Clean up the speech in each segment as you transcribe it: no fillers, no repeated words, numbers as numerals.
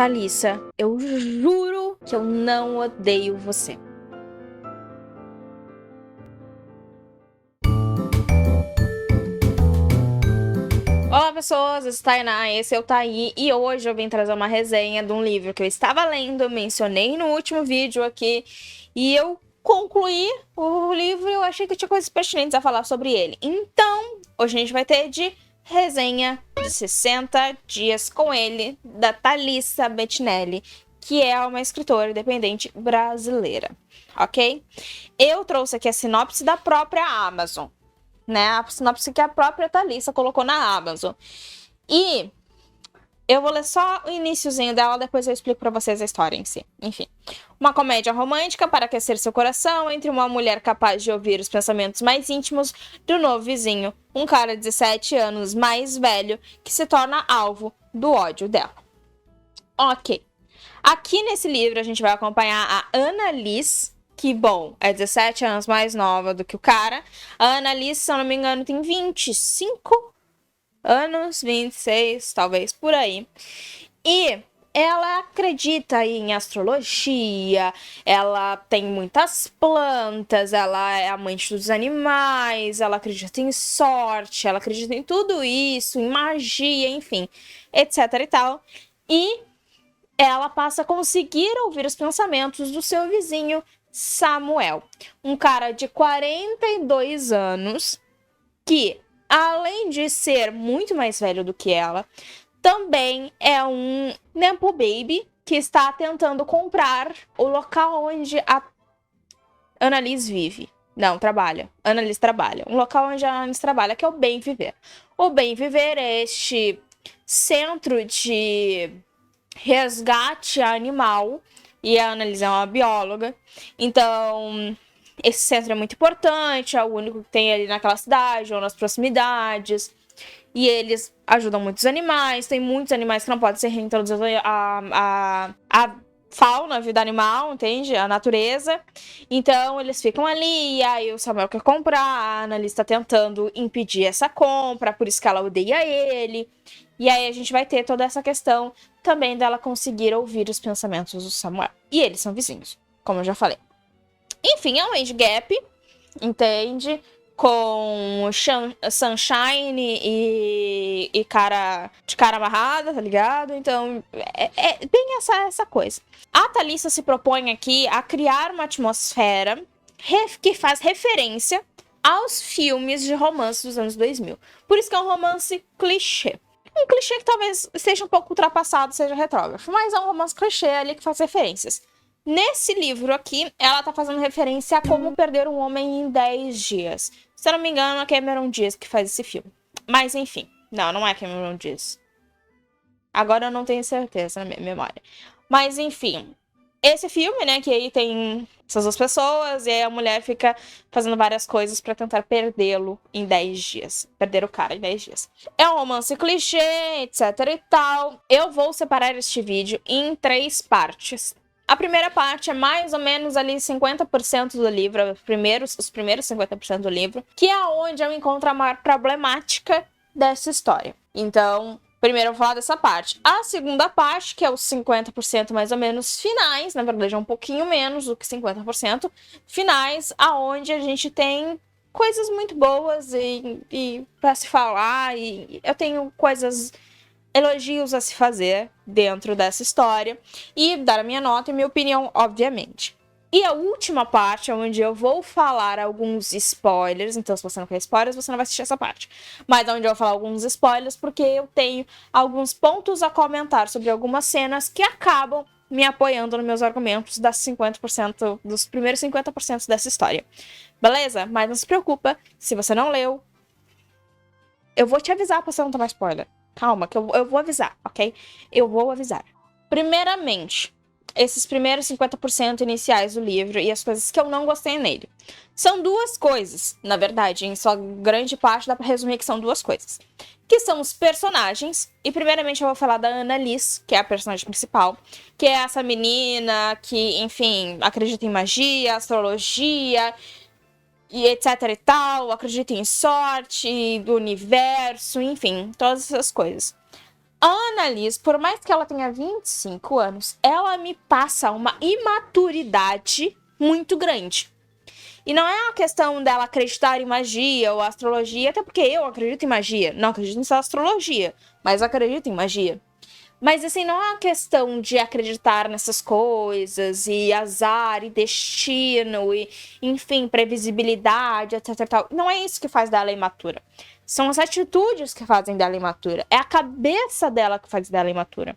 Thalissa, eu juro que eu não odeio você. Olá pessoas, eu sou Tainá, esse é o Thaí e hoje eu vim trazer uma resenha de um livro que eu estava lendo, mencionei no último vídeo aqui e eu concluí o livro e eu achei que eu tinha coisas pertinentes a falar sobre ele. Então, hoje a gente vai ter de resenha de 60 dias com ele, da Thalissa Bettinelli, que é uma escritora independente brasileira, ok? Eu trouxe aqui a sinopse da própria Amazon, né? A sinopse que a própria Thalissa colocou na Amazon. E eu vou ler só o iniciozinho dela, depois eu explico pra vocês a história em si. Enfim, uma comédia romântica para aquecer seu coração entre uma mulher capaz de ouvir os pensamentos mais íntimos do novo vizinho, um cara de 17 anos mais velho que se torna alvo do ódio dela. Ok. Aqui nesse livro a gente vai acompanhar a Annalise, que, bom, é 17 anos mais nova do que o cara. A Annalise, se eu não me engano, tem 25 anos, 26, talvez, por aí. E ela acredita em astrologia, ela tem muitas plantas, ela é amante dos animais, ela acredita em sorte, ela acredita em tudo isso, em magia, enfim, etc e tal. E ela passa a conseguir ouvir os pensamentos do seu vizinho Samuel, um cara de 42 anos que, além de ser muito mais velho do que ela, também é um Nepo Baby que está tentando comprar o local onde a Annalise vive. Não, trabalha. Annalise trabalha. Um local onde a Annalise trabalha, que é o Bem Viver. O Bem Viver é este centro de resgate animal, e a Annalise é uma bióloga, então esse centro é muito importante, é o único que tem ali naquela cidade ou nas proximidades, e eles ajudam muitos animais, tem muitos animais que não podem ser reintroduzidos a fauna, a vida animal, entende? A natureza. Então eles ficam ali, e aí o Samuel quer comprar, a Annalise tá tentando impedir essa compra, por isso que ela odeia ele. E aí a gente vai ter toda essa questão também dela conseguir ouvir os pensamentos do Samuel. E eles são vizinhos, como eu já falei. Enfim, é um age gap, entende? Com Sunshine e cara de cara amarrada, tá ligado? Então, é bem essa coisa. A Thalissa se propõe aqui a criar uma atmosfera que faz referência aos filmes de romance dos anos 2000. Por isso que é um romance clichê. Um clichê que talvez esteja um pouco ultrapassado, seja retrógrafo, mas é um romance clichê ali que faz referências. Nesse livro aqui, ela tá fazendo referência a Como Perder um Homem em 10 Dias. Se eu não me engano, é Cameron Diaz que faz esse filme. Mas enfim, não é Cameron Diaz. Agora eu não tenho certeza na minha memória. Mas enfim, esse filme, né, que aí tem essas duas pessoas, e aí a mulher fica fazendo várias coisas pra tentar perdê-lo em 10 dias. Perder o cara em 10 dias. É um romance clichê, etc e tal. Eu vou separar este vídeo em 3 partes. A primeira parte é mais ou menos ali 50% do livro, os primeiros 50% do livro, que é onde eu encontro a maior problemática dessa história. Então, primeiro eu vou falar dessa parte. A segunda parte, que é os 50% mais ou menos finais, na verdade é um pouquinho menos do que 50% finais, aonde a gente tem coisas muito boas e pra se falar, e eu tenho elogios a se fazer dentro dessa história e dar a minha nota e minha opinião, obviamente. E a última parte, onde eu vou falar alguns spoilers, então se você não quer spoilers, você não vai assistir essa parte. Mas onde eu vou falar alguns spoilers, porque eu tenho alguns pontos a comentar sobre algumas cenas que acabam me apoiando nos meus argumentos dos primeiros 50% dessa história. Beleza? Mas não se preocupa, se você não leu, eu vou te avisar pra você não tomar spoiler. Calma, que eu vou avisar, ok? Eu vou avisar. Primeiramente, esses primeiros 50% iniciais do livro e as coisas que eu não gostei nele. São duas coisas, na verdade, em sua grande parte dá pra resumir que são duas coisas. Que são os personagens, e primeiramente eu vou falar da Annalise, que é a personagem principal, que é essa menina que, enfim, acredita em magia, astrologia, e etc e tal, acredita em sorte, do universo, enfim, todas essas coisas. A Annalise, por mais que ela tenha 25 anos, ela me passa uma imaturidade muito grande. E não é uma questão dela acreditar em magia ou astrologia, até porque eu acredito em magia. Não acredito em astrologia, mas acredito em magia. Mas, assim, não é uma questão de acreditar nessas coisas, e azar, e destino, e, enfim, previsibilidade, etc, tal. Não é isso que faz dela imatura. São as atitudes que fazem dela imatura. É a cabeça dela que faz dela imatura.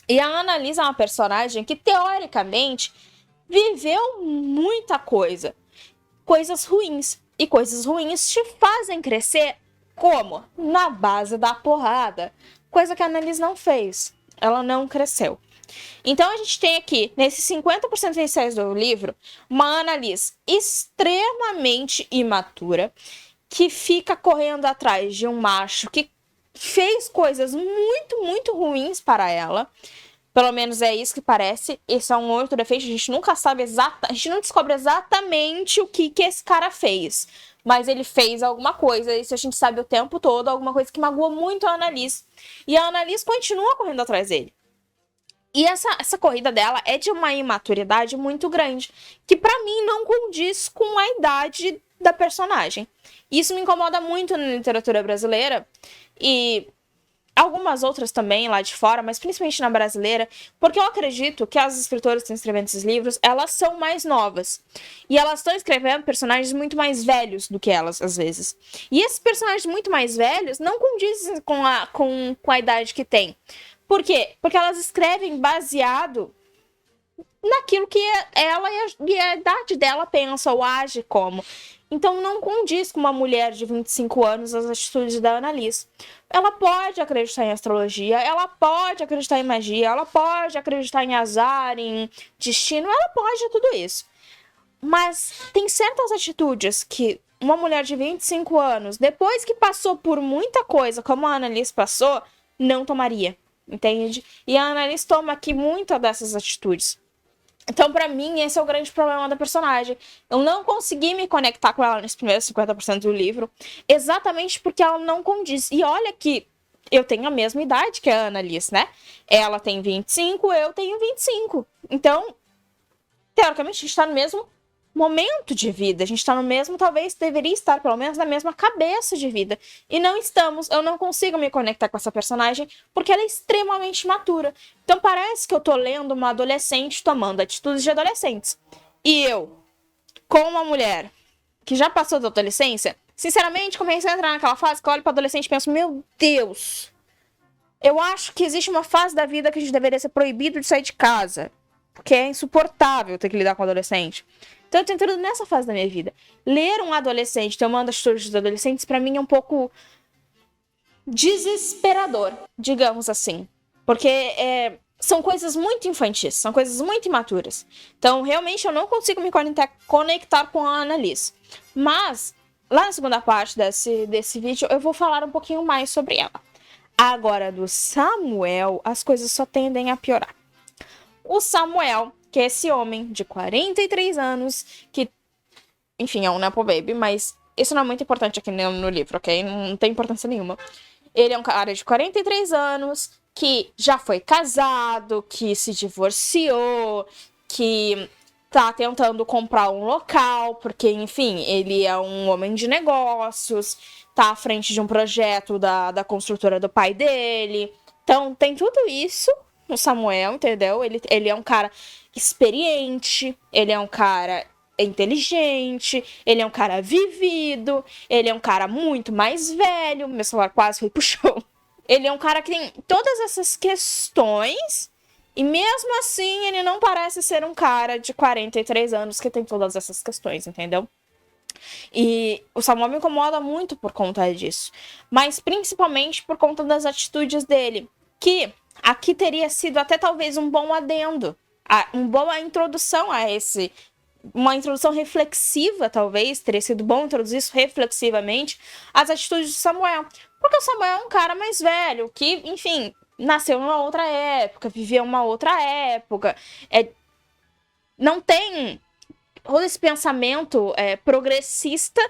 E a Annalise é uma personagem que, teoricamente, viveu muita coisa. Coisas ruins. E coisas ruins te fazem crescer como? Na base da porrada. Coisa que a Annalise não fez. Ela não cresceu. Então a gente tem aqui, nesses 50% iniciais do livro, uma Annalise extremamente imatura, que fica correndo atrás de um macho que fez coisas muito, muito ruins para ela. Pelo menos é isso que parece. Esse é um outro defeito. A gente nunca sabe exatamente. A gente não descobre exatamente o que esse cara fez. Mas ele fez alguma coisa. Isso a gente sabe o tempo todo. Alguma coisa que magoou muito a Annalise. E a Annalise continua correndo atrás dele. E essa corrida dela é de uma imaturidade muito grande. Que pra mim não condiz com a idade da personagem. Isso me incomoda muito na literatura brasileira. E algumas outras também lá de fora, mas principalmente na brasileira, porque eu acredito que as escritoras que estão escrevendo esses livros, elas são mais novas. E elas estão escrevendo personagens muito mais velhos do que elas, às vezes. E esses personagens muito mais velhos não condizem com a idade que tem. Por quê? Porque elas escrevem baseado naquilo que ela e a idade dela pensa ou age como. Então não condiz com uma mulher de 25 anos as atitudes da Annalise. Ela pode acreditar em astrologia, ela pode acreditar em magia, ela pode acreditar em azar, em destino, ela pode tudo isso. Mas tem certas atitudes que uma mulher de 25 anos, depois que passou por muita coisa, como a Annalise passou, não tomaria, entende? E a Annalise toma aqui muitas dessas atitudes. Então, pra mim, esse é o grande problema da personagem. Eu não consegui me conectar com ela nesse primeiro 50% do livro, exatamente porque ela não condiz. E olha que eu tenho a mesma idade que a Annalise, né? Ela tem 25, eu tenho 25. Então, teoricamente, a gente tá no mesmo momento de vida. A gente tá no mesmo, talvez deveria estar, pelo menos, na mesma cabeça de vida. E não estamos. Eu não consigo me conectar com essa personagem porque ela é extremamente matura. Então parece que eu tô lendo uma adolescente tomando atitudes de adolescentes. E eu, como uma mulher que já passou da adolescência, sinceramente, comecei a entrar naquela fase que eu olho pra adolescente e penso, meu Deus, eu acho que existe uma fase da vida que a gente deveria ser proibido de sair de casa. Porque é insuportável ter que lidar com adolescente. Então eu tô entrando nessa fase da minha vida. Ler um adolescente tomando atitudes dos adolescentes, pra mim, é um pouco desesperador, digamos assim. Porque são coisas muito infantis, são coisas muito imaturas. Então, realmente, eu não consigo me conectar com a Annalise. Mas, lá na segunda parte desse vídeo, eu vou falar um pouquinho mais sobre ela. Agora, do Samuel, as coisas só tendem a piorar. O Samuel, que é esse homem de 43 anos, que, enfim, é um Nepo Baby, mas isso não é muito importante aqui no livro, ok? Não tem importância nenhuma. Ele é um cara de 43 anos, que já foi casado, que se divorciou, que tá tentando comprar um local, porque, enfim, ele é um homem de negócios, tá à frente de um projeto da construtora do pai dele. Então, tem tudo isso no Samuel, entendeu? Ele é um cara experiente, ele é um cara inteligente, ele é um cara vivido, ele é um cara muito mais velho, meu celular quase foi pro chão. Ele é um cara que tem todas essas questões e mesmo assim ele não parece ser um cara de 43 anos que tem todas essas questões, entendeu? E o Samuel me incomoda muito por conta disso, mas principalmente por conta das atitudes dele, que aqui teria sido até talvez um bom adendo, uma boa introdução a esse, uma introdução reflexiva, talvez, teria sido bom introduzir isso reflexivamente, as atitudes de Samuel. Porque o Samuel é um cara mais velho, que, enfim, nasceu numa outra época, viveu uma outra época, não tem todo esse pensamento progressista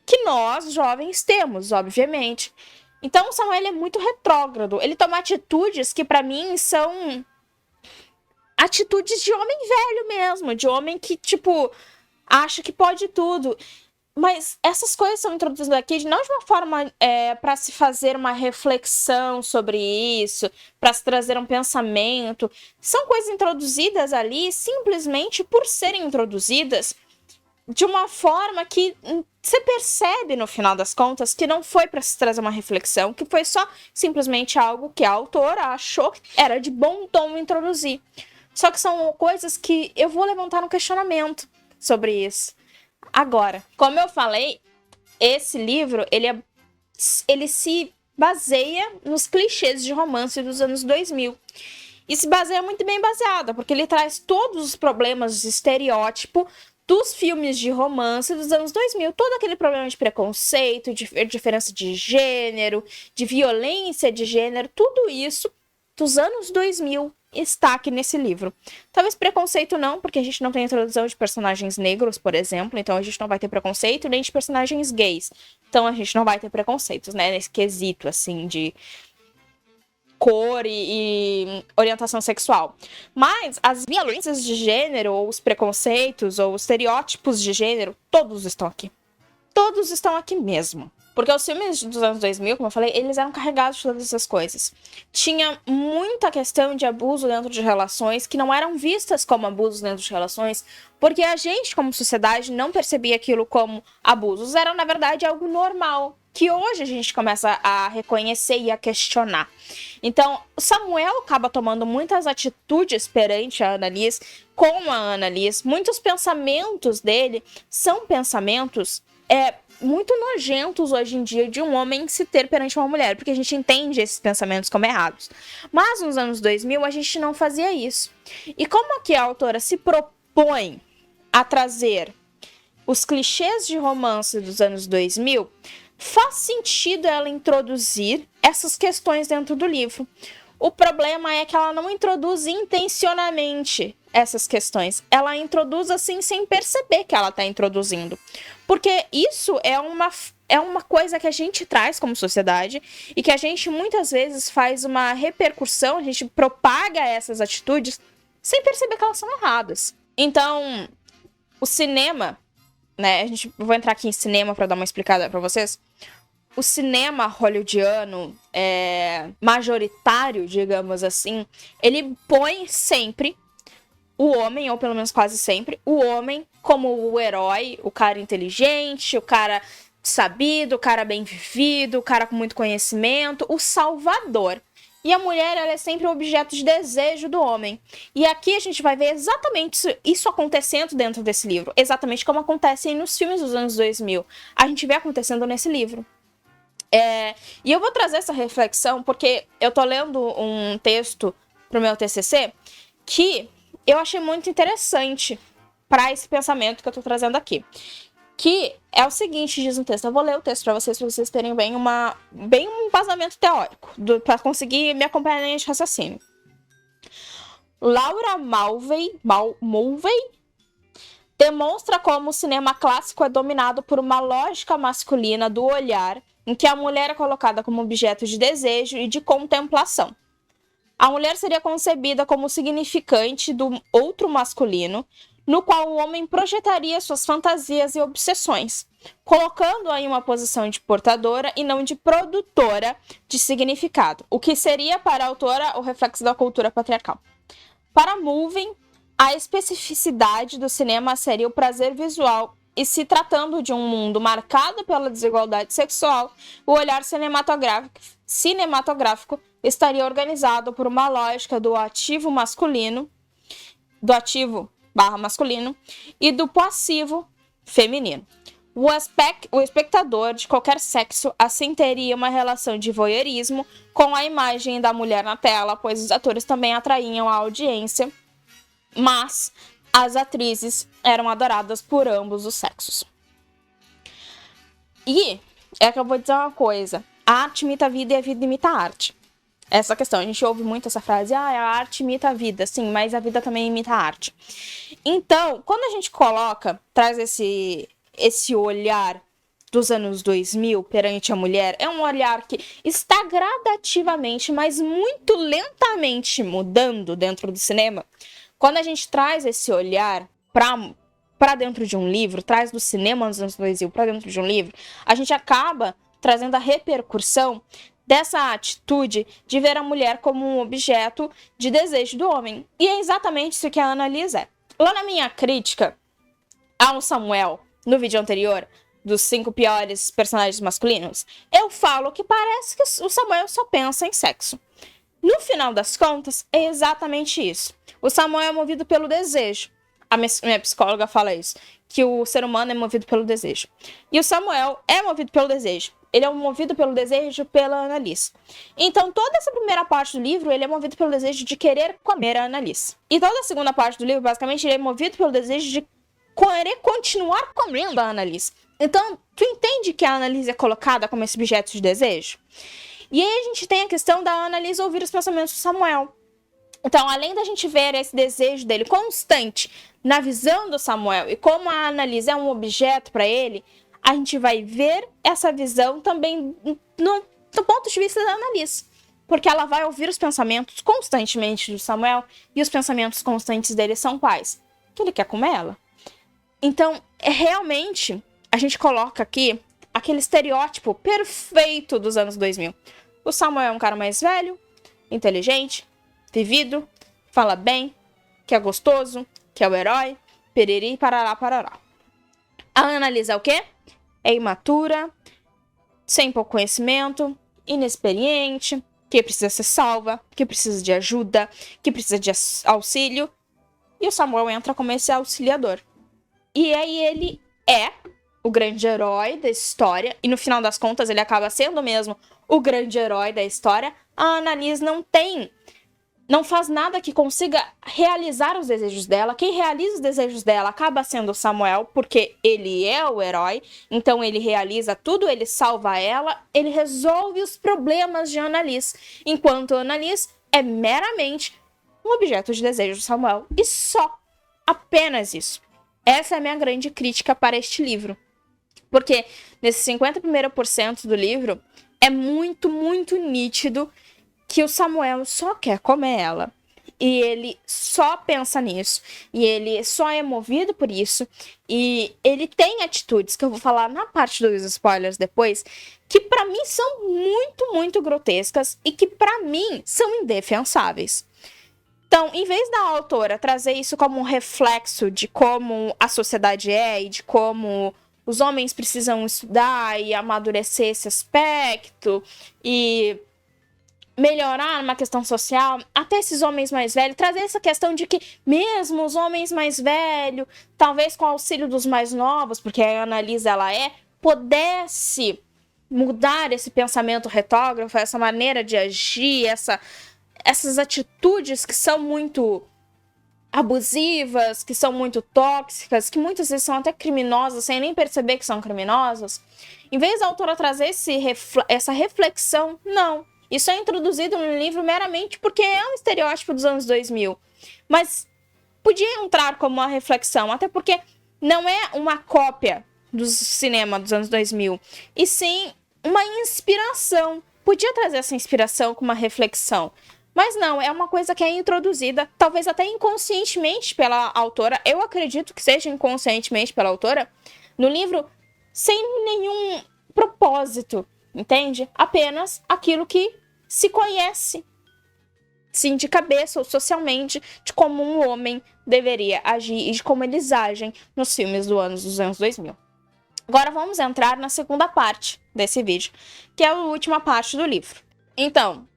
que nós, jovens, temos, obviamente. Então o Samuel é muito retrógrado. Ele toma atitudes que pra mim são atitudes de homem velho mesmo, de homem que, tipo, acha que pode tudo. Mas essas coisas são introduzidas aqui não de uma forma para se fazer uma reflexão sobre isso, para se trazer um pensamento. São coisas introduzidas ali simplesmente por serem introduzidas de uma forma que você percebe, no final das contas, que não foi para se trazer uma reflexão, que foi só simplesmente algo que a autora achou que era de bom tom introduzir. Só que são coisas que eu vou levantar um questionamento sobre isso. Agora, como eu falei, esse livro, ele se baseia nos clichês de romance dos anos 2000. E se baseia muito bem baseada, porque ele traz todos os problemas de estereótipo dos filmes de romance dos anos 2000. Todo aquele problema de preconceito, de diferença de gênero, de violência de gênero, tudo isso dos anos 2000 está aqui nesse livro. Talvez preconceito não, porque a gente não tem introdução de personagens negros, por exemplo, então a gente não vai ter preconceito, nem de personagens gays. Então a gente não vai ter preconceitos, né, nesse quesito, assim, de cor e orientação sexual. Mas as violências de gênero, ou os preconceitos, ou os estereótipos de gênero, todos estão aqui. Todos estão aqui mesmo. Porque os filmes dos anos 2000, como eu falei, eles eram carregados de todas essas coisas. Tinha muita questão de abuso dentro de relações que não eram vistas como abusos dentro de relações, porque a gente, como sociedade, não percebia aquilo como abusos. Era, na verdade, algo normal, que hoje a gente começa a reconhecer e a questionar. Então, o Samuel acaba tomando muitas atitudes perante a Annalise, com a Annalise. Muitos pensamentos dele são pensamentos muito nojentos hoje em dia de um homem se ter perante uma mulher, porque a gente entende esses pensamentos como errados. Mas nos anos 2000 a gente não fazia isso. E como aqui a autora se propõe a trazer os clichês de romance dos anos 2000, faz sentido ela introduzir essas questões dentro do livro. O problema é que ela não introduz intencionalmente essas questões. Ela introduz assim sem perceber que ela está introduzindo. Porque isso é uma coisa que a gente traz como sociedade e que a gente muitas vezes faz uma repercussão, a gente propaga essas atitudes sem perceber que elas são erradas. Então, o cinema, né? Vou entrar aqui em cinema para dar uma explicada para vocês. O cinema hollywoodiano, majoritário, digamos assim, ele põe sempre o homem, ou pelo menos quase sempre, o homem como o herói, o cara inteligente, o cara sabido, o cara bem vivido, o cara com muito conhecimento, o salvador. E a mulher, ela é sempre um objeto de desejo do homem. E aqui a gente vai ver exatamente isso acontecendo dentro desse livro. Exatamente como acontece nos filmes dos anos 2000. A gente vê acontecendo nesse livro. E eu vou trazer essa reflexão porque eu tô lendo um texto pro meu TCC que eu achei muito interessante para esse pensamento que eu tô trazendo aqui. Que é o seguinte, diz um texto. Eu vou ler o texto para vocês terem bem um embasamento teórico, para conseguir me acompanhar na linha de raciocínio. Laura Mulvey demonstra como o cinema clássico é dominado por uma lógica masculina do olhar, em que a mulher é colocada como objeto de desejo e de contemplação. A mulher seria concebida como significante do outro masculino, no qual o homem projetaria suas fantasias e obsessões, colocando-a em uma posição de portadora e não de produtora de significado, o que seria para a autora o reflexo da cultura patriarcal. Para Mulvey, a especificidade do cinema seria o prazer visual, e se tratando de um mundo marcado pela desigualdade sexual, o olhar cinematográfico estaria organizado por uma lógica do ativo masculino, do ativo/masculino e do passivo feminino. O espectador de qualquer sexo assim teria uma relação de voyeurismo com a imagem da mulher na tela, pois os atores também atraíam a audiência, mas as atrizes eram adoradas por ambos os sexos. E é que eu vou dizer uma coisa: a arte imita a vida e a vida imita a arte. Essa questão, a gente ouve muito essa frase, a arte imita a vida, sim, mas a vida também imita a arte. Então, quando a gente traz esse olhar dos anos 2000 perante a mulher é um olhar que está gradativamente, mas muito lentamente mudando dentro do cinema. Quando a gente traz esse olhar para dentro de um livro, traz do cinema nos anos 2000 para dentro de um livro, a gente acaba trazendo a repercussão dessa atitude de ver a mulher como um objeto de desejo do homem. E é exatamente isso que a Annalise é. Lá na minha crítica ao Samuel, no vídeo anterior, dos 5 piores personagens masculinos, eu falo que parece que o Samuel só pensa em sexo. No final das contas, é exatamente isso. O Samuel é movido pelo desejo. A minha psicóloga fala isso, que o ser humano é movido pelo desejo. E o Samuel é movido pelo desejo. Ele é movido pelo desejo pela Annalise. Então, toda essa primeira parte do livro, ele é movido pelo desejo de querer comer a Annalise. E toda a segunda parte do livro, basicamente, ele é movido pelo desejo de querer continuar comendo a Annalise. Então, tu entende que a Annalise é colocada como esse objeto de desejo? E aí a gente tem a questão da Annalise ouvir os pensamentos do Samuel. Então, além da gente ver esse desejo dele constante na visão do Samuel e como a Annalise é um objeto para ele, a gente vai ver essa visão também do ponto de vista da Annalise. Porque ela vai ouvir os pensamentos constantemente do Samuel, e os pensamentos constantes dele são quais? Que ele quer comer ela. Então, realmente, a gente coloca aqui aquele estereótipo perfeito dos anos 2000. O Samuel é um cara mais velho, inteligente, vivido, fala bem, que é gostoso, que é o herói, periri, parará, parará. A Annalise é o quê? É imatura, sem pouco conhecimento, inexperiente, que precisa ser salva, que precisa de ajuda, que precisa de auxílio. E o Samuel entra como esse auxiliador. E aí ele é o grande herói da história, e no final das contas ele acaba sendo mesmo o grande herói da história. A Annalise não faz nada que consiga realizar os desejos dela. Quem realiza os desejos dela acaba sendo o Samuel, porque ele é o herói, então ele realiza tudo, ele salva ela, ele resolve os problemas de Annalise, enquanto Annalise é meramente um objeto de desejo do Samuel. E só, apenas isso. Essa é a minha grande crítica para este livro. Porque nesse 50% do livro, é muito, muito nítido que o Samuel só quer comer ela. E ele só pensa nisso. E ele só é movido por isso. E ele tem atitudes, que eu vou falar na parte dos spoilers depois, que pra mim são muito, muito grotescas e que pra mim são indefensáveis. Então, em vez da autora trazer isso como um reflexo de como a sociedade é e de como os homens precisam estudar e amadurecer esse aspecto e melhorar uma questão social, até esses homens mais velhos, trazer essa questão de que mesmo os homens mais velhos, talvez com o auxílio dos mais novos, porque a Annalise ela pudesse mudar esse pensamento retógrafo, essa maneira de agir, essas atitudes que são muito abusivas, que são muito tóxicas, que muitas vezes são até criminosas, sem nem perceber que são criminosas. Em vez da autora trazer essa reflexão, não. Isso é introduzido no livro meramente porque é um estereótipo dos anos 2000. Mas podia entrar como uma reflexão, até porque não é uma cópia do cinema dos anos 2000, e sim uma inspiração. Podia trazer essa inspiração com uma reflexão. Mas não, é uma coisa que é introduzida, talvez até inconscientemente pela autora, eu acredito que seja inconscientemente pela autora, no livro, sem nenhum propósito, entende? Apenas aquilo que se conhece, sim, de cabeça ou socialmente, de como um homem deveria agir e de como eles agem nos filmes dos anos 2000. Agora vamos entrar na segunda parte desse vídeo, que é a última parte do livro. Então,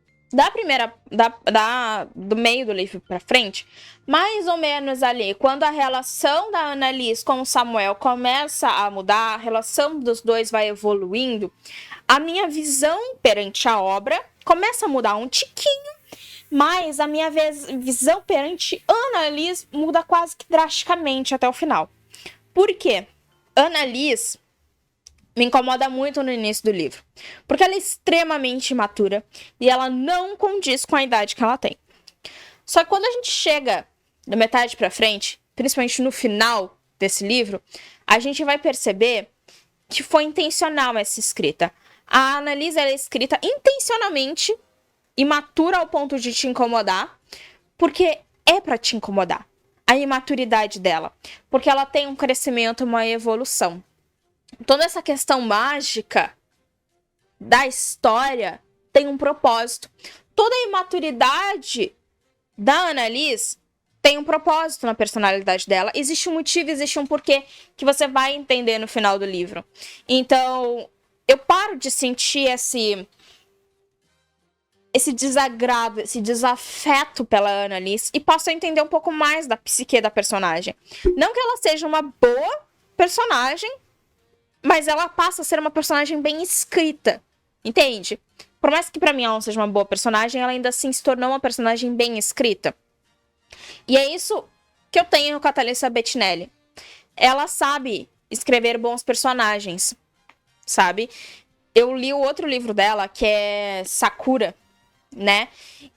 do meio do livro pra frente, mais ou menos ali, quando a relação da Annalise com o Samuel começa a mudar, a relação dos dois vai evoluindo, a minha visão perante a obra começa a mudar um tiquinho, mas a minha visão perante Annalise muda quase que drasticamente até o final. Por quê? Annalise me incomoda muito no início do livro, porque ela é extremamente imatura e ela não condiz com a idade que ela tem. Só que quando a gente chega da metade pra frente, principalmente no final desse livro, a gente vai perceber que foi intencional essa escrita. A Annalise ela é escrita intencionalmente imatura ao ponto de te incomodar, porque é pra te incomodar. A imaturidade dela. Porque ela tem um crescimento, uma evolução. Toda essa questão mágica da história tem um propósito. Toda a imaturidade da Annalise tem um propósito na personalidade dela. Existe um motivo, existe um porquê que você vai entender no final do livro. Então, eu paro de sentir esse desagrado, esse desafeto pela Annalise e passo a entender um pouco mais da psique da personagem. Não que ela seja uma boa personagem, mas ela passa a ser uma personagem bem escrita, entende? Por mais que pra mim ela não seja uma boa personagem, ela ainda assim se tornou uma personagem bem escrita. E é isso que eu tenho com a Thalissa Bettinelli. Ela sabe escrever bons personagens, sabe? Eu li o outro livro dela, que é Sakura, né?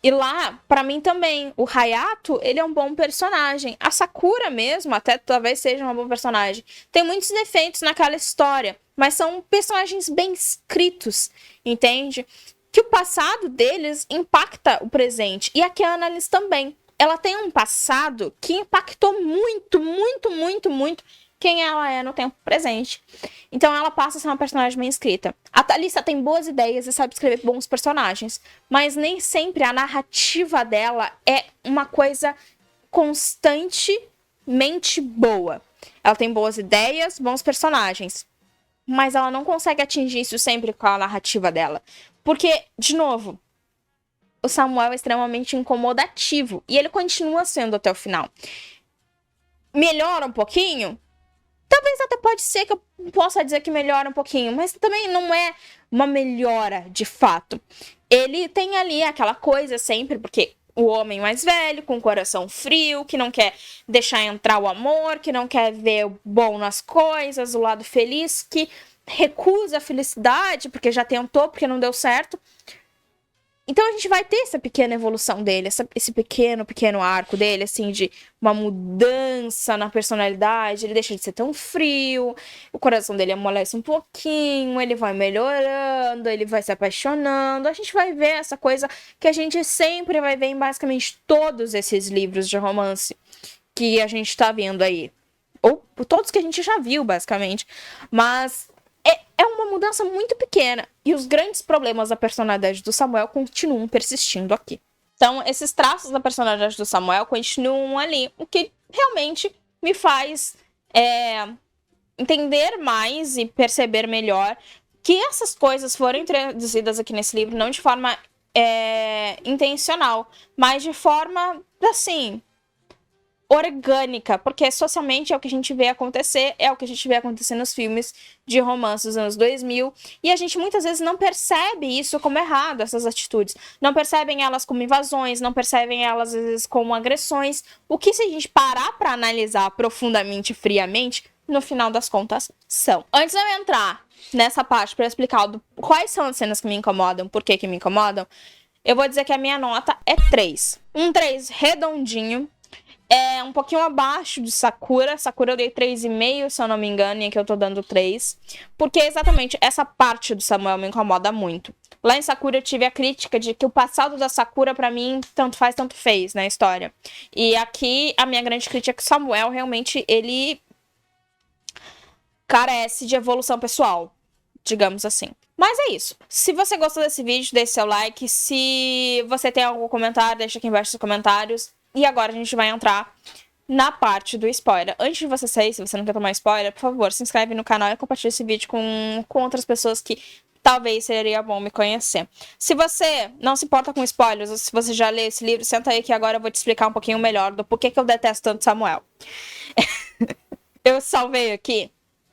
E lá, pra mim também, o Hayato, ele é um bom personagem. A Sakura mesmo, até talvez seja uma boa personagem. Tem muitos defeitos naquela história, mas são personagens bem escritos, entende? Que o passado deles impacta o presente. E aqui a Annalise também. Ela tem um passado que impactou muito, muito, muito, muito quem ela é no tempo presente. Então ela passa a ser uma personagem bem escrita. A Thalissa tem boas ideias e sabe escrever bons personagens, mas nem sempre a narrativa dela é uma coisa constantemente boa. Ela tem boas ideias, bons personagens, mas ela não consegue atingir isso sempre com a narrativa dela. Porque, de novo, o Samuel é extremamente incomodativo e ele continua sendo até o final. Melhora um pouquinho? Talvez até pode ser que eu possa dizer que melhora um pouquinho, mas também não é uma melhora de fato. Ele tem ali aquela coisa sempre, porque o homem mais velho, com o coração frio, que não quer deixar entrar o amor, que não quer ver o bom nas coisas, o lado feliz, que recusa a felicidade porque já tentou, porque não deu certo. Então a gente vai ter essa pequena evolução dele, esse pequeno arco dele, assim, de uma mudança na personalidade. Ele deixa de ser tão frio, o coração dele amolece um pouquinho, ele vai melhorando, ele vai se apaixonando. A gente vai ver essa coisa que a gente sempre vai ver em basicamente todos esses livros de romance que a gente tá vendo aí. Ou todos que a gente já viu, basicamente. Mas é uma mudança muito pequena. E os grandes problemas da personalidade do Samuel continuam persistindo aqui. Então, esses traços da personalidade do Samuel continuam ali. O que realmente me faz entender mais e perceber melhor que essas coisas foram introduzidas aqui nesse livro não de forma intencional, mas de forma, assim, orgânica, porque socialmente é o que a gente vê acontecer, é o que a gente vê acontecer nos filmes de romance dos anos 2000, e a gente muitas vezes não percebe isso como errado, essas atitudes, não percebem elas como invasões, não percebem elas às vezes como agressões, o que se a gente parar pra analisar profundamente e friamente, no final das contas, são. Antes de eu entrar nessa parte pra explicar quais são as cenas que me incomodam, por que me incomodam, eu vou dizer que a minha nota é 3. Um 3 redondinho, é um pouquinho abaixo de Sakura. Sakura eu dei 3,5, se eu não me engano, e aqui eu tô dando 3. Porque exatamente essa parte do Samuel me incomoda muito. Lá em Sakura eu tive a crítica de que o passado da Sakura, pra mim, tanto faz, tanto fez na história. E aqui a minha grande crítica é que o Samuel, realmente, ele carece de evolução pessoal, digamos assim. Mas é isso. Se você gostou desse vídeo, deixe seu like. Se você tem algum comentário, deixa aqui embaixo nos comentários. E agora a gente vai entrar na parte do spoiler. Antes de você sair, se você não quer tomar spoiler, por favor, se inscreve no canal e compartilhe esse vídeo com outras pessoas que talvez seria bom me conhecer. Se você não se importa com spoilers, ou se você já leu esse livro, senta aí que agora eu vou te explicar um pouquinho melhor do porquê que eu detesto tanto Samuel. Eu salvei aqui.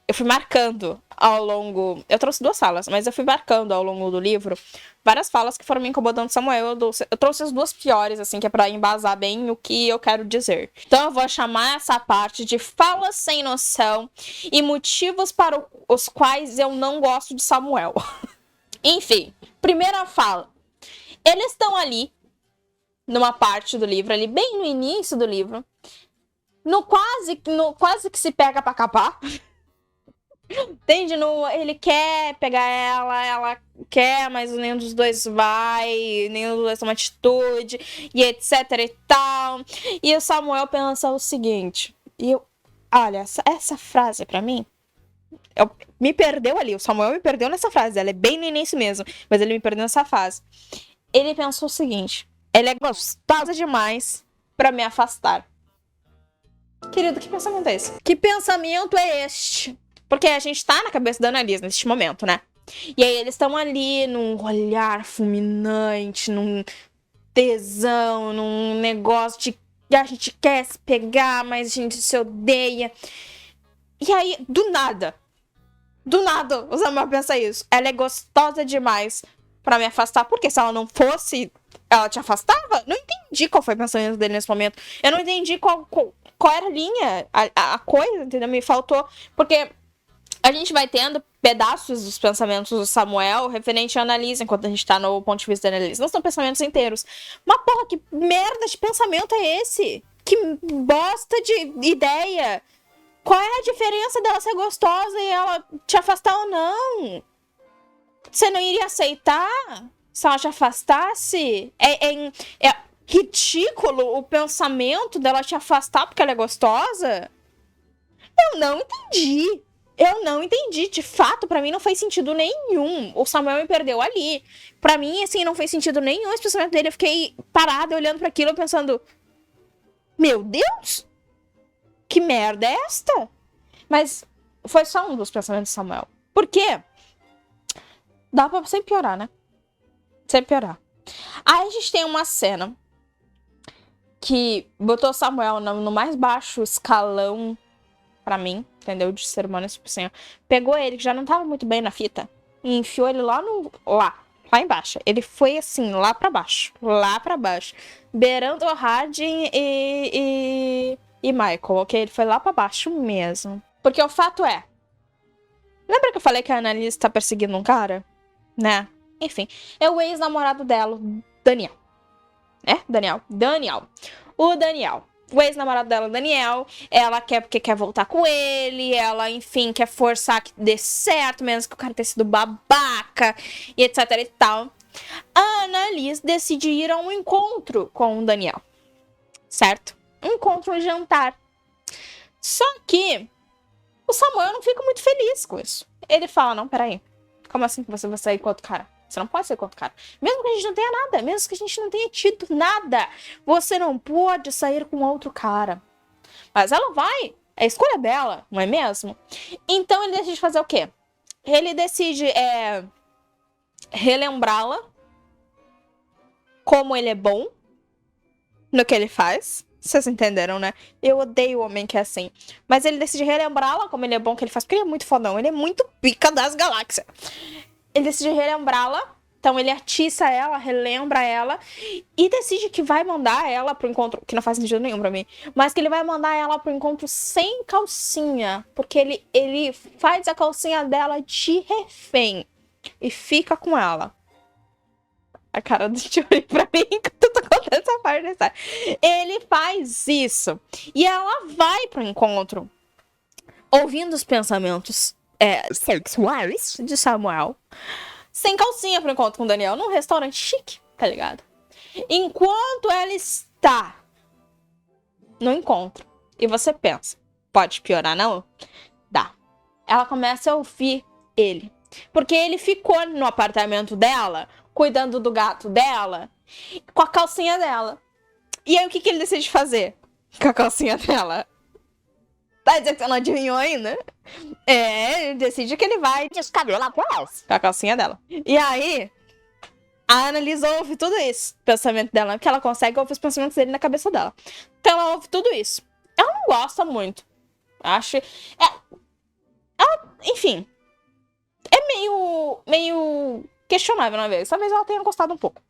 Eu fui marcando ao longo... Eu trouxe 2 falas, mas eu fui marcando ao longo do livro várias falas que foram me incomodando Samuel. Eu trouxe as 2 piores, assim, que é pra embasar bem o que eu quero dizer. Então eu vou chamar essa parte de falas sem noção e motivos para os quais eu não gosto de Samuel. Enfim, primeira fala. Eles estão ali, numa parte do livro, ali bem no início do livro, no quase que se pega pra capar. Entende? Ele quer pegar ela quer, mas nenhum dos dois vai, nenhum dos dois toma atitude, e etc e tal. E o Samuel pensa o seguinte, olha, essa frase pra mim, me perdeu ali, o Samuel me perdeu nessa frase, ela é bem no início mesmo, mas ele me perdeu nessa fase. Ele pensou o seguinte, ela é gostosa demais pra me afastar. Querido, que pensamento é esse? Que pensamento é este? Porque a gente tá na cabeça da Annalise neste momento, né? E aí eles estão ali num olhar fulminante, num tesão, num negócio de que a gente quer se pegar, mas a gente se odeia. E aí, do nada, o Samuel pensa isso. Ela é gostosa demais pra me afastar. Porque se ela não fosse, ela te afastava? Não entendi qual foi o pensamento dele nesse momento. Eu não entendi qual era a linha, a coisa, entendeu? Me faltou. Porque a gente vai tendo pedaços dos pensamentos do Samuel referente à Annalise, enquanto a gente tá no ponto de vista da Annalise. Não são pensamentos inteiros. Mas, porra, que merda de pensamento é esse? Que bosta de ideia! Qual é a diferença dela ser gostosa e ela te afastar ou não? Você não iria aceitar se ela te afastasse? É ridículo o pensamento dela te afastar porque ela é gostosa? Eu não entendi. De fato, pra mim não fez sentido nenhum. O Samuel me perdeu ali. Pra mim, assim, não fez sentido nenhum esse pensamento dele. Eu fiquei parada olhando para aquilo pensando: meu Deus! Que merda é esta? Mas foi só um dos pensamentos do Samuel. Por quê? Dá pra sempre piorar, né? Sempre piorar. Aí a gente tem uma cena que botou o Samuel no mais baixo escalão pra mim, entendeu? De ser humano, tipo assim, pegou ele, que já não tava muito bem na fita, e enfiou ele lá embaixo. Ele foi assim, lá pra baixo, beirando o Hardin e Michael, ok? Ele foi lá pra baixo mesmo. Porque o fato é, lembra que eu falei que a Annalise tá perseguindo um cara? Né? Enfim, é o ex-namorado dela, Daniel. Daniel. O ex-namorado dela, Daniel, ela quer porque quer voltar com ele, ela, enfim, quer forçar que dê certo, mesmo que o cara tenha sido babaca, e etc e tal. A Annalise decide ir a um encontro com o Daniel, certo? Um encontro, um jantar. Só que o Samuel não fica muito feliz com isso. Ele fala, não, peraí, como assim que você vai sair com outro cara? Você não pode ser com outro cara. Mesmo que a gente não tenha nada, mesmo que a gente não tenha tido nada, você não pode sair com outro cara. Mas ela vai, é a escolha dela, não é mesmo? Então ele decide fazer o quê? Ele decide relembrá-la como ele é bom no que ele faz. Vocês entenderam, né? Eu odeio o homem que é assim. Mas ele decide relembrá-la como ele é bom que ele faz, porque ele é muito fodão, ele é muito pica das galáxias. Ele decide relembrá-la, então ele atiça ela, relembra ela e decide que vai mandar ela pro encontro, que não faz sentido nenhum pra mim, mas que ele vai mandar ela pro encontro sem calcinha, porque ele faz a calcinha dela de refém e fica com ela. A cara do Jory pra mim, que tu tá contando essa parte da história. Ele faz isso e ela vai pro encontro ouvindo os pensamentos sexuais de Samuel, sem calcinha pro encontro com o Daniel, num restaurante chique, tá ligado? Enquanto ela está no encontro, e você pensa, pode piorar não? Dá. Ela começa a ouvir ele, porque ele ficou no apartamento dela, cuidando do gato dela, com a calcinha dela. E aí o que ele decide fazer com a calcinha dela? Tá dizendo que você não adivinhou ainda? Ele decide que ele vai descabelar com ela, com a calcinha dela. E aí, a Annalise ouve tudo isso, o pensamento dela, porque ela consegue ouvir os pensamentos dele na cabeça dela. Então ela ouve tudo isso. Ela não gosta muito. Acho. Enfim. É meio questionável, na vez. Talvez ela tenha gostado um pouco.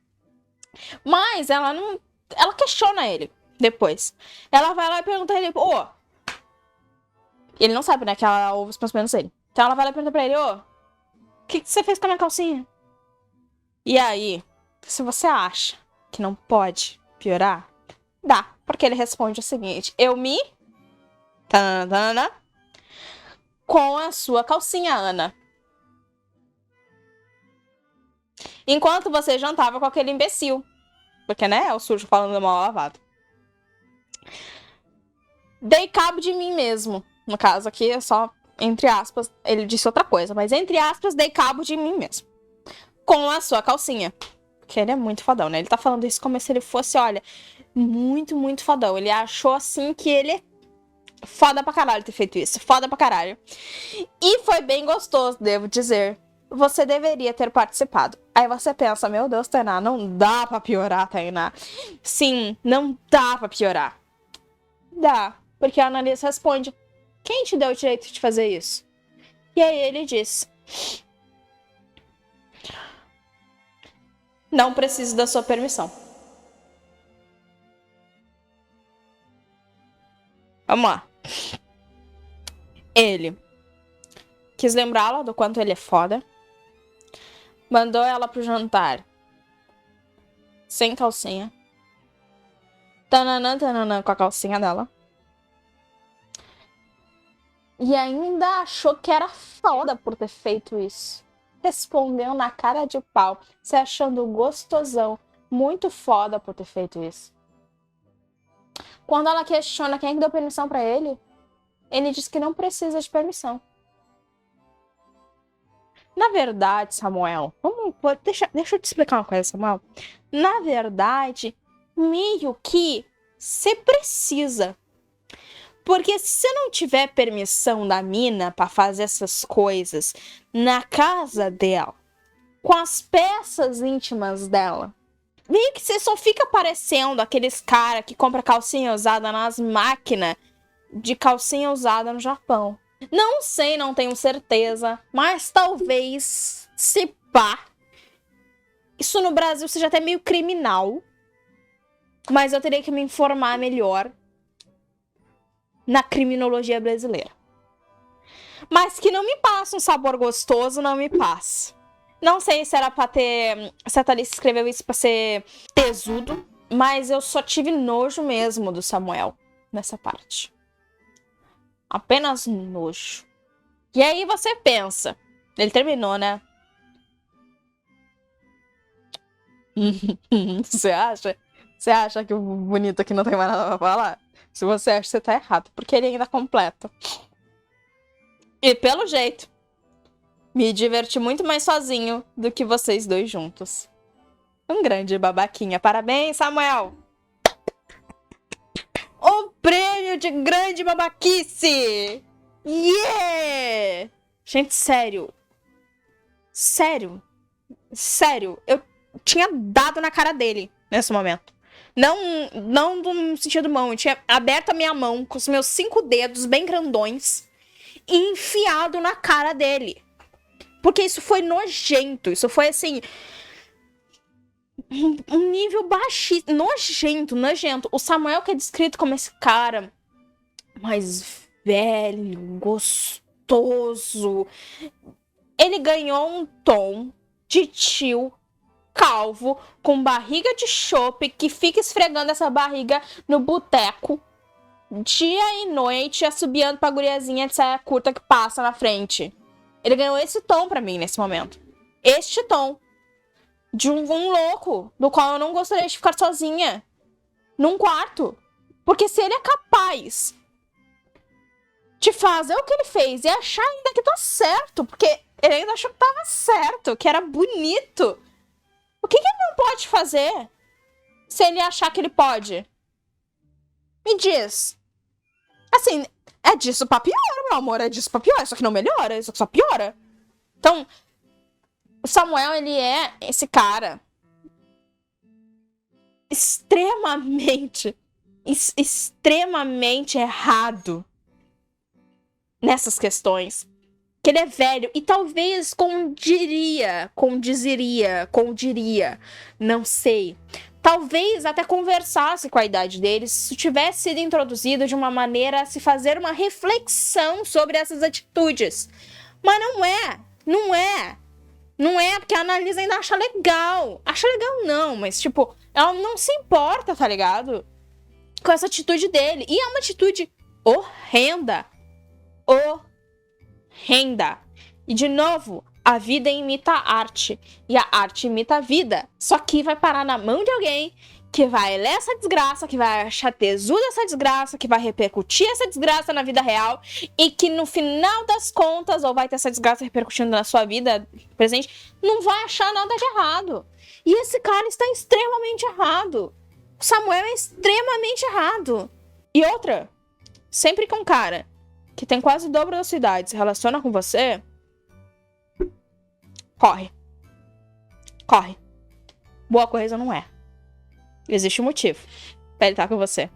Mas ela não. Ela questiona ele depois. Ela vai lá e pergunta a ele, ele não sabe, né, que ela ouve os pensamentos dele. Então ela vai lá e pergunta pra ele, o que você fez com a minha calcinha? E aí, se você acha que não pode piorar, dá. Porque ele responde o seguinte, com a sua calcinha, Ana. Enquanto você jantava com aquele imbecil. Porque, né, é o sujo falando mal lavado. Dei cabo de mim mesmo. No caso aqui é só, entre aspas, ele disse outra coisa. Mas, entre aspas, dei cabo de mim mesmo. Com a sua calcinha. Porque ele é muito fodão, né? Ele tá falando isso como se ele fosse, olha, muito, muito fodão. Ele achou, assim, que ele é foda pra caralho ter feito isso. Foda pra caralho. E foi bem gostoso, devo dizer. Você deveria ter participado. Aí você pensa, meu Deus, Tainá, não dá pra piorar, Tainá. Sim, não dá pra piorar. Dá, porque a Annalise responde, quem te deu o direito de fazer isso? E aí ele diz, não preciso da sua permissão. Vamos lá. Ele quis lembrá-la do quanto ele é foda. Mandou ela pro jantar sem calcinha. Tananã, tananã, com a calcinha dela. E ainda achou que era foda por ter feito isso. Respondeu na cara de pau, se achando gostosão. Muito foda por ter feito isso. Quando ela questiona quem é que deu permissão pra ele, ele diz que não precisa de permissão. Na verdade, Samuel, deixa eu te explicar uma coisa, Samuel. Na verdade, meio que você precisa. Porque se você não tiver permissão da mina pra fazer essas coisas na casa dela, com as peças íntimas dela, meio que você só fica parecendo aqueles cara que compra calcinha usada nas máquinas de calcinha usada no Japão. Não sei, não tenho certeza, mas talvez, se pá, isso no Brasil seja até meio criminal, mas eu teria que me informar melhor na criminologia brasileira. Mas que não me passa um sabor gostoso, não me passa. Não sei se era pra ter... Se a Thalissa escreveu isso pra ser tesudo, mas eu só tive nojo mesmo do Samuel nessa parte. Apenas nojo. E aí você pensa... Ele terminou, né? Você acha? Você acha que o bonito aqui não tem mais nada pra falar? Se você acha, você tá errado. Porque ele ainda completa. E pelo jeito, me diverti muito mais sozinho do que vocês dois juntos. Um grande babaquinha. Parabéns, Samuel! O prêmio de grande babaquice! Yeah! Gente, sério. Sério. Sério. Eu tinha dado na cara dele nesse momento. Não no sentido mão. Eu tinha aberto a minha mão com os meus 5 dedos bem grandões e enfiado na cara dele. Porque isso foi nojento. Isso foi assim... Um nível baixíssimo. Nojento. O Samuel, que é descrito como esse cara mais velho, gostoso. Ele ganhou um tom de tio calvo com barriga de chope que fica esfregando essa barriga no boteco dia e noite, assobiando pra guriazinha de saia curta que passa na frente. Ele ganhou esse tom pra mim nesse momento. Este tom. De um louco, do qual eu não gostaria de ficar sozinha num quarto. Porque se ele é capaz de fazer o que ele fez e achar ainda que tá certo, porque ele ainda achou que tava certo, que era bonito, o que ele não pode fazer se ele achar que ele pode? Me diz. Assim, é disso pra pior, meu amor, é disso pra pior. Isso aqui não melhora, isso aqui só piora. Então, o Samuel, ele é esse cara extremamente errado nessas questões. Que ele é velho e talvez condiria, não sei. Talvez até conversasse com a idade dele se tivesse sido introduzido de uma maneira a se fazer uma reflexão sobre essas atitudes. Mas não é. Não é, porque a Annalise ainda acha legal. Acha legal não, mas tipo, ela não se importa, tá ligado? Com essa atitude dele. E é uma atitude horrenda. renda. E de novo, a vida imita a arte. E a arte imita a vida. Só que vai parar na mão de alguém que vai ler essa desgraça, que vai achar tesuda essa desgraça, que vai repercutir essa desgraça na vida real e que no final das contas, ou vai ter essa desgraça repercutindo na sua vida presente, não vai achar nada de errado. E esse cara está extremamente errado. O Samuel é extremamente errado. E outra, sempre que um cara que tem quase o dobro da sua idade se relaciona com você, corre. Corre. Boa coisa não é. Existe um motivo pra ele estar com você.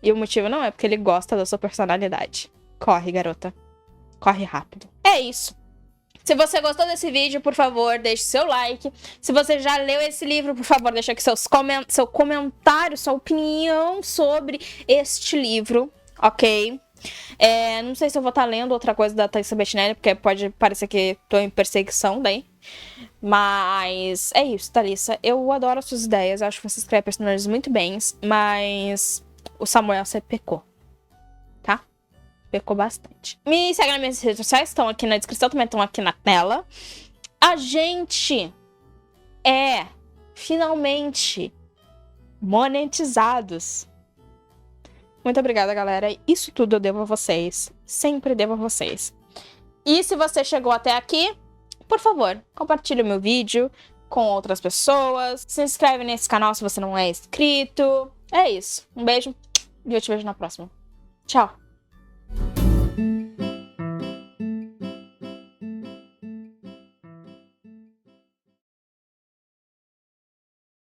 E o motivo não é porque ele gosta da sua personalidade. Corre, garota. Corre rápido. É isso. Se você gostou desse vídeo, por favor, deixe seu like. Se você já leu esse livro, por favor, deixe aqui seu comentário, sua opinião sobre este livro, ok? Não sei se eu vou estar lendo outra coisa da Thaisa Bettinelli, porque pode parecer que tô em perseguição daí. Mas é isso, Thalissa. Eu adoro as suas ideias, eu acho que você escreve personagens muito bem, mas o Samuel você pecou, tá? Pecou bastante. Me segue nas minhas redes sociais, estão aqui na descrição, também estão aqui na tela. A gente é finalmente monetizados. Muito obrigada, galera. Isso tudo eu devo a vocês. Sempre devo a vocês. E se você chegou até aqui, por favor, compartilhe o meu vídeo com outras pessoas. Se inscreve nesse canal se você não é inscrito. É isso. Um beijo e eu te vejo na próxima. Tchau.